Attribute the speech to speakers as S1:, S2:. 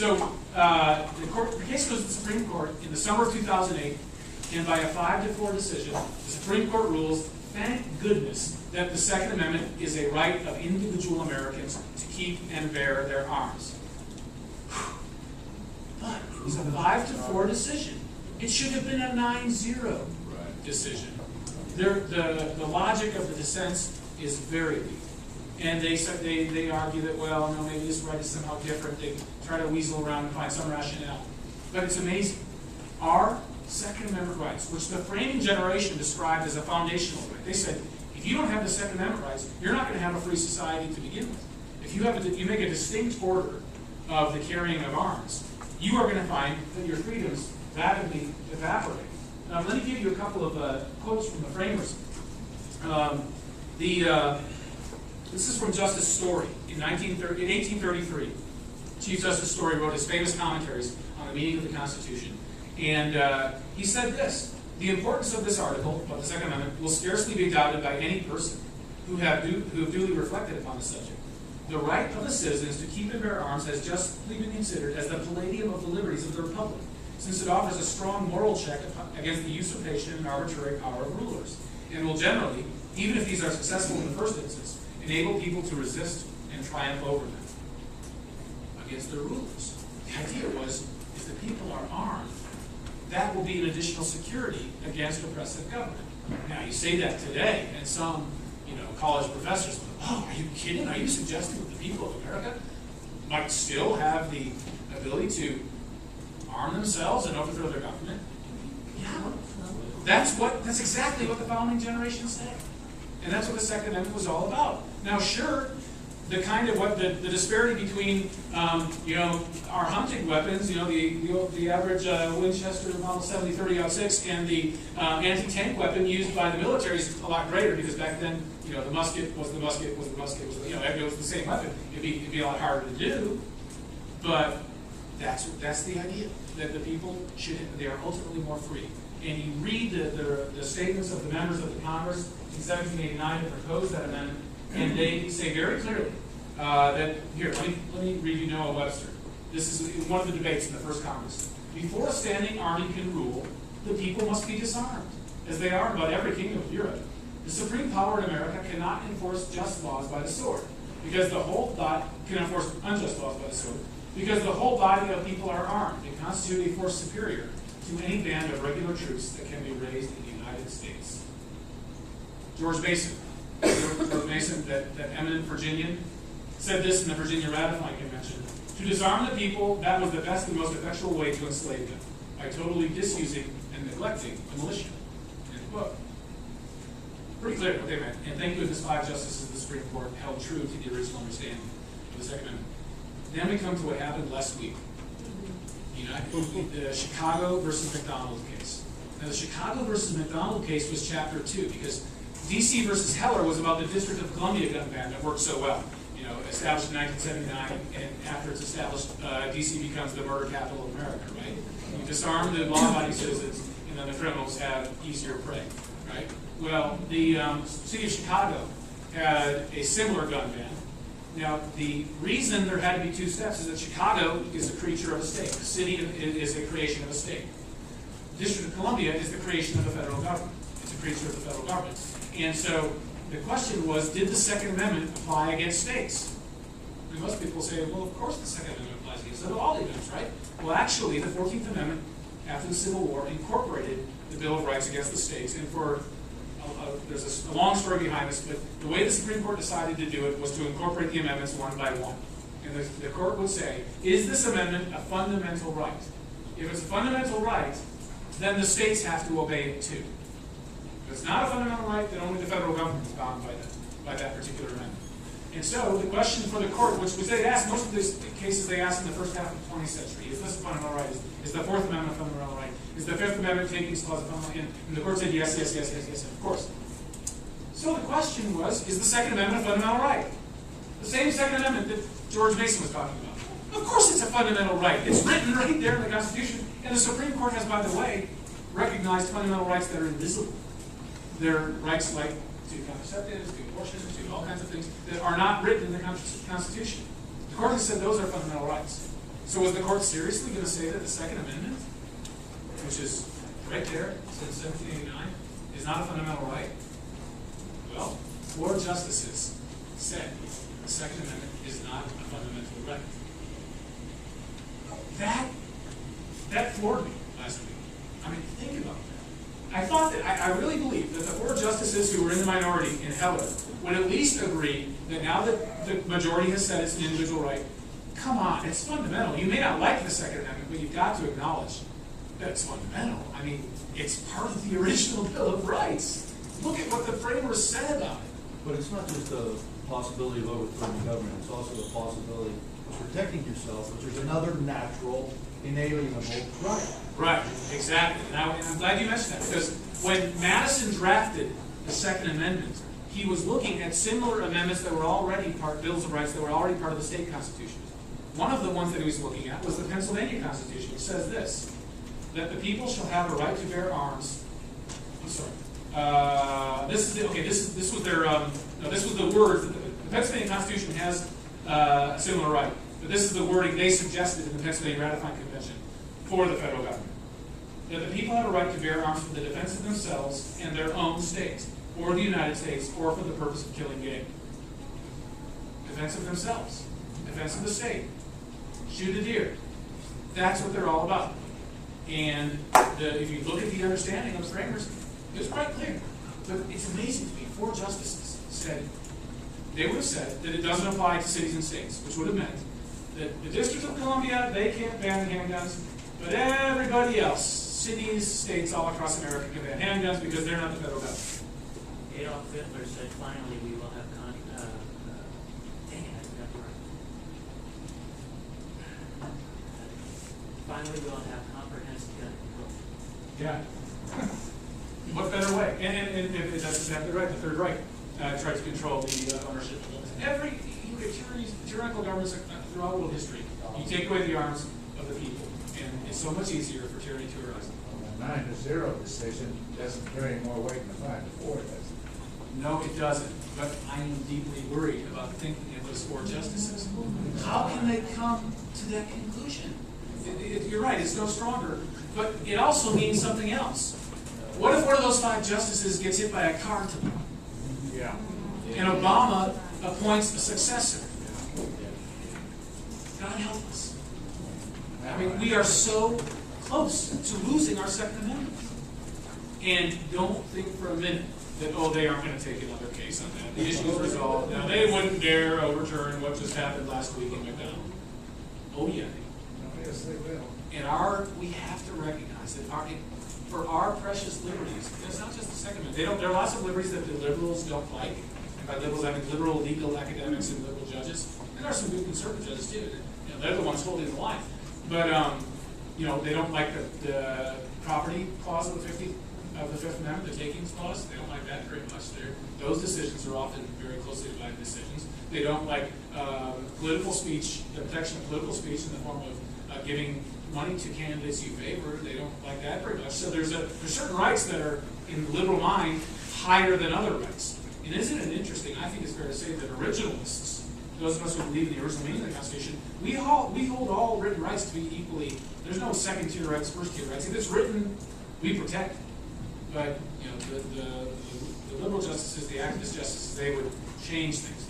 S1: So the case goes to the Supreme Court in the summer of 2008, and by a 5-4 decision, the Supreme Court rules, thank goodness, that the Second Amendment is a right of individual Americans to keep and bear their arms. But it was a 5-4 decision. It should have been a 9-0 decision. The logic of the dissents is very weak. And they argue that, well, no, maybe this right is somehow different. They try to weasel around and find some rationale. But it's amazing. Our Second Amendment rights, which the framing generation described as a foundational right, they said, if you don't have the Second Amendment rights, you're not going to have a free society to begin with. If you make a distinct order of the carrying of arms, you are going to find that your freedoms rapidly evaporate. Let me give you a couple of quotes from the framers. This is from Justice Story in 1833. Chief Justice Story wrote his famous commentaries on the meaning of the Constitution. And he said this: the importance of this article about the Second Amendment will scarcely be doubted by any person who have duly reflected upon the subject. The right of the citizens to keep and bear arms has justly been considered as the palladium of the liberties of the Republic, since it offers a strong moral check against the usurpation and arbitrary power of rulers, and will generally, even if these are successful in the first instance, enable people to resist and triumph over them against their rulers. The idea was, if the people are armed, that will be an additional security against oppressive government. Now, you say that today, and some college professors go, oh, are you kidding? Are you suggesting that the people of America might still have the ability to arm themselves and overthrow their government? Yeah. That's exactly what the founding generation said. And that's what the Second Amendment was all about. Now, sure, the kind of the disparity between our hunting weapons, the average Winchester Model 70-30-06 and the anti-tank weapon used by the military is a lot greater, because back then, the musket was the same weapon. It'd be a lot harder to do, but that's the idea, that the people they are ultimately more free. And you read the statements of the members of the Congress in 1789 that proposed that amendment, and they say very clearly that, here, let me read you Noah Webster. This is one of the debates in the first Congress. Before a standing army can rule, the people must be disarmed, as they are in about every kingdom of Europe. The supreme power in America cannot enforce just laws by the sword, because the whole body can enforce unjust laws by the sword, because the whole body of people are armed and constitute a force superior to any band of regular troops that can be raised in the United States. George Mason, that eminent Virginian, said this in the Virginia Ratifying Convention: to disarm the people, that was the best and most effectual way to enslave them, by totally disusing and neglecting the militia. End quote. Pretty clear what they meant. And thank goodness 5 justices of the Supreme Court held true to the original understanding of the Second Amendment. Then we come to what happened last week. The Chicago versus McDonald case. Now, the Chicago versus McDonald case was Chapter 2, because D.C. versus Heller was about the District of Columbia gun ban that worked so well. Established in 1979, and after it's established, D.C. becomes the murder capital of America, right? You disarm the law-abiding citizens, and then the criminals have easier prey, right? Well, the city of Chicago had a similar gun ban. Now, the reason there had to be 2 steps is that Chicago is a creature of a state. The city is a creation of a state. The District of Columbia is the creation of the federal government. It's a creature of the federal government. And so the question was, did the Second Amendment apply against states? And most people say, well, of course the Second Amendment applies against all the amendments, right? Well, actually, the 14th Amendment, after the Civil War, incorporated the Bill of Rights against the states. And there's a long story behind this, but the way the Supreme Court decided to do it was to incorporate the amendments one by one. And the court would say, is this amendment a fundamental right? If it's a fundamental right, then the states have to obey it too. If it's not a fundamental right, then only the federal government is bound by that particular amendment. And so the question for the court, which they asked, most of these cases they asked in the first half of the 20th century, is this a fundamental right? Is the Fourth Amendment a fundamental right? Is the Fifth Amendment takings clause a fundamental right? And the court said yes, yes, yes, yes, yes, of course. So the question was, is the Second Amendment a fundamental right? The same Second Amendment that George Mason was talking about. Of course it's a fundamental right. It's written right there in the Constitution. And the Supreme Court has, by the way, recognized fundamental rights that are invisible. They're rights like to contraceptives, to abortion, to all kinds of things that are not written in the Constitution. The court has said those are fundamental rights. So was the court seriously going to say that the Second Amendment, which is right there since 1789, is not a fundamental right? Well, 4 justices said the Second Amendment is not a fundamental right. That floored me last week. I mean, think about that. I thought that, I really believe that the 4 justices who were in the minority in Heller would at least agree that now that the majority has said it's an individual right, come on, it's fundamental. You may not like the Second Amendment, but you've got to acknowledge that it's fundamental. I mean, it's part of the original Bill of Rights. Look at what the framers said about it.
S2: But it's not just the possibility of overthrowing the government, it's also the possibility of protecting yourself, which is another natural, inalienable right.
S1: Right, exactly. Now, and I'm glad you mentioned that, because when Madison drafted the Second Amendment, he was looking at similar amendments that were already bills of rights that were already part of the state constitutions. One of the ones that he was looking at was the Pennsylvania Constitution, which says this, that the people shall have a right to bear arms. I'm sorry. This was the words. The Pennsylvania Constitution has a similar right, but this is the wording they suggested in the Pennsylvania Ratifying Convention for the federal government. That the people have a right to bear arms for the defense of themselves and their own state, or the United States, or for the purpose of killing game. Defense of themselves, defense of the state, shoot a deer. That's what they're all about. And if you look at the understanding of the framers, it was quite clear. But it's amazing to me, 4 justices said, they would have said that it doesn't apply to cities and states, which would have meant that the District of Columbia, they can't ban handguns, but everybody else, cities, states all across America can ban handguns because they're not the federal government.
S3: Adolf Hitler said, finally we will have finally we'll have comprehensive gun control.
S1: Yeah. What better way? And that's exactly right. The Third Reich tried to control the ownership of guns. You get tyrannical governments throughout world history. You take away the arms of the people, and it's so much easier for tyranny to arise.
S4: The 9-0 decision doesn't carry more weight than the 5-4, does it?
S1: No, it doesn't. But I am deeply worried about the thinking of those 4 justices. How can they come to that conclusion? You're right, it's no stronger. But it also means something else. What if one of those 5 justices gets hit by a car tomorrow?
S4: Yeah.
S1: And Obama appoints a successor? God help us. I mean, we are so close to losing our Second Amendment. And don't think for a minute that, oh, they aren't going to take another case on that. The issue is resolved. Now, they wouldn't dare overturn what just happened last week in McDonald. Oh, yeah.
S4: Yes, they will.
S1: And we have to recognize that for our precious liberties, it's not just the Second Amendment. There are lots of liberties that the liberals don't like. And by liberals, I mean liberal legal academics and liberal judges. And there are some good conservative judges, too. They're the ones holding the line. But, they don't like the property clause of the Fifth Amendment, the takings clause. They don't like that very much. Those decisions are often very closely divided decisions. They don't like political speech, the protection of political speech in the form of giving money to candidates you favor. They don't like that very much. So there's certain rights that are, in the liberal mind, higher than other rights. And isn't it interesting? I think it's fair to say that originalists, those of us who believe in the original meaning of the Constitution, we hold all written rights to be equally. There's no second-tier rights, first-tier rights. If it's written, we protect it. But the liberal justices, the activist justices, they would change things.